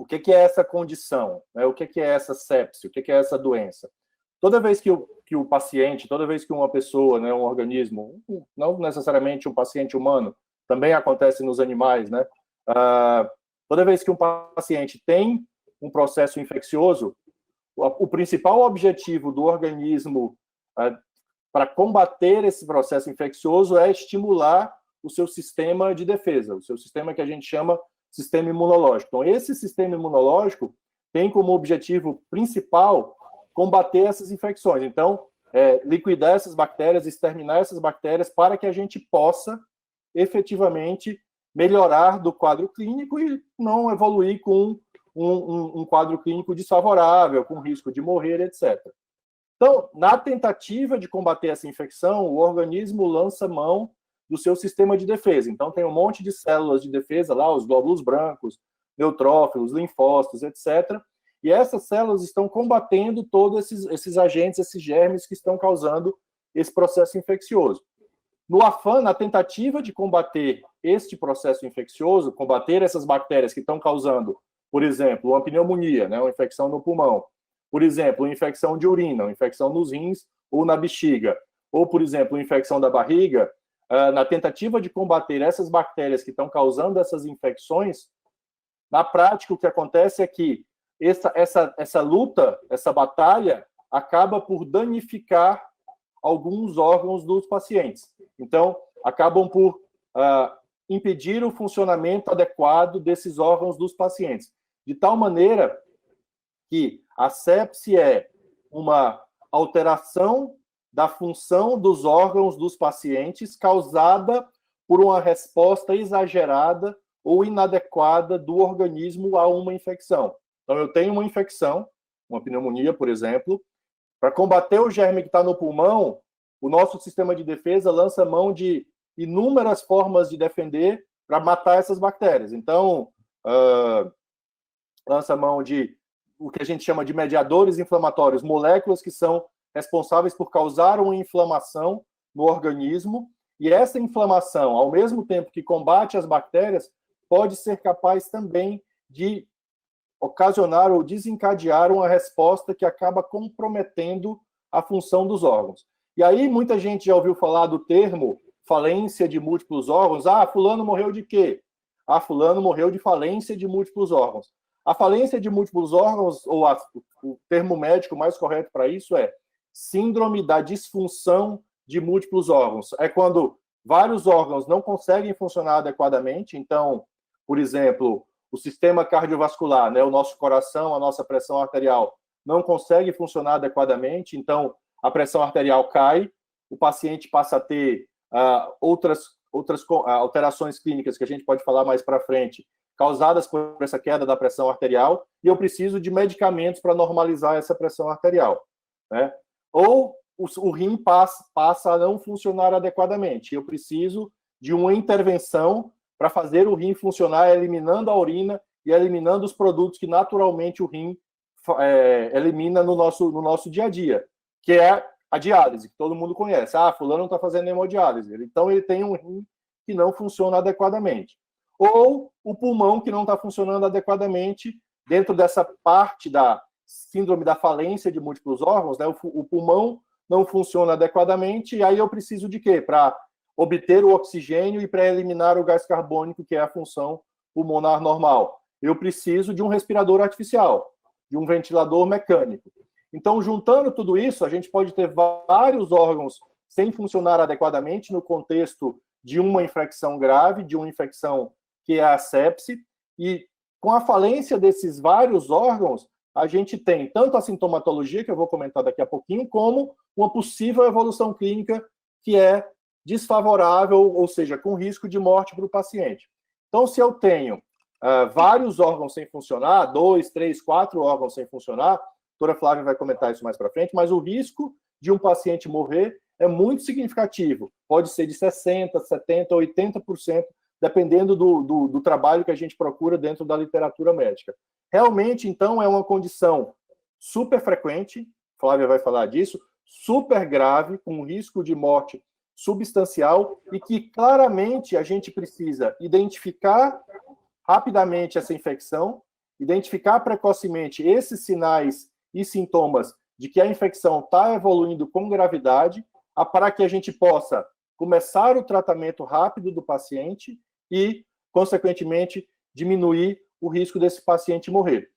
O que é essa condição? Né? O que é essa sepse? O que é essa doença? Toda vez que o paciente, toda vez que uma pessoa, né, um organismo, não necessariamente um paciente humano, também acontece nos animais, né? Toda vez que um paciente tem um processo infeccioso, o principal objetivo do organismo para combater esse processo infeccioso é estimular o seu sistema de defesa, o seu sistema que a gente chama sistema imunológico. Então, esse sistema imunológico tem como objetivo principal combater essas infecções. Então, liquidar essas bactérias, exterminar essas bactérias para que a gente possa efetivamente melhorar do quadro clínico e não evoluir com um quadro clínico desfavorável, com risco de morrer, etc. Então, na tentativa de combater essa infecção, o organismo lança mão do seu sistema de defesa. Então, tem um monte de células de defesa lá, os glóbulos brancos, neutrófilos, linfócitos, etc. E essas células estão combatendo todos esses agentes, esses germes que estão causando esse processo infeccioso. No afã, na tentativa de combater este processo infeccioso, combater essas bactérias que estão causando, por exemplo, uma pneumonia, né, uma infecção no pulmão, por exemplo, uma infecção de urina, uma infecção nos rins ou na bexiga, ou, por exemplo, uma infecção da barriga, na tentativa de combater essas bactérias que estão causando essas infecções, na prática o que acontece é que essa luta, essa batalha, acaba por danificar alguns órgãos dos pacientes. Então, acabam por impedir o funcionamento adequado desses órgãos dos pacientes. De tal maneira que a sepse é uma alteração da função dos órgãos dos pacientes causada por uma resposta exagerada ou inadequada do organismo a uma infecção. Então, eu tenho uma infecção, uma pneumonia, por exemplo, para combater o germe que está no pulmão, o nosso sistema de defesa lança mão de inúmeras formas de defender para matar essas bactérias. Então, lança mão de o que a gente chama de mediadores inflamatórios, moléculas que são responsáveis por causar uma inflamação no organismo, e essa inflamação, ao mesmo tempo que combate as bactérias, pode ser capaz também de ocasionar ou desencadear uma resposta que acaba comprometendo a função dos órgãos. E aí muita gente já ouviu falar do termo falência de múltiplos órgãos. Fulano morreu de quê? Fulano morreu de falência de múltiplos órgãos. A falência de múltiplos órgãos, ou o termo médico mais correto para isso é síndrome da disfunção de múltiplos órgãos. É quando vários órgãos não conseguem funcionar adequadamente. Então, por exemplo, o sistema cardiovascular, né, o nosso coração, a nossa pressão arterial, não consegue funcionar adequadamente. Então, a pressão arterial cai, o paciente passa a ter outras alterações clínicas que a gente pode falar mais para frente, causadas por essa queda da pressão arterial, e eu preciso de medicamentos para normalizar essa pressão arterial, né? Ou o rim passa a não funcionar adequadamente. Eu preciso de uma intervenção para fazer o rim funcionar, eliminando a urina e eliminando os produtos que naturalmente o rim elimina no nosso dia a dia, que é a diálise, que todo mundo conhece. Fulano não está fazendo hemodiálise. Então, ele tem um rim que não funciona adequadamente. Ou o pulmão que não está funcionando adequadamente dentro dessa parte da síndrome da falência de múltiplos órgãos, né? O pulmão não funciona adequadamente, e aí eu preciso de quê? Para obter o oxigênio e para eliminar o gás carbônico, que é a função pulmonar normal. Eu preciso de um respirador artificial, de um ventilador mecânico. Então, juntando tudo isso, a gente pode ter vários órgãos sem funcionar adequadamente no contexto de uma infecção grave, de uma infecção que é a sepse, e com a falência desses vários órgãos, a gente tem tanto a sintomatologia, que eu vou comentar daqui a pouquinho, como uma possível evolução clínica que é desfavorável, ou seja, com risco de morte para o paciente. Então, se eu tenho vários órgãos sem funcionar, 2, 3, 4 órgãos sem funcionar, a doutora Flávia vai comentar isso mais para frente, mas o risco de um paciente morrer é muito significativo. Pode ser de 60%, 70%, 80%, dependendo do trabalho que a gente procura dentro da literatura médica. Realmente, então, é uma condição super frequente, Flávia vai falar disso, super grave, com risco de morte substancial, e que claramente a gente precisa identificar rapidamente essa infecção, identificar precocemente esses sinais e sintomas de que a infecção está evoluindo com gravidade, para que a gente possa começar o tratamento rápido do paciente e, consequentemente, diminuir o risco desse paciente morrer.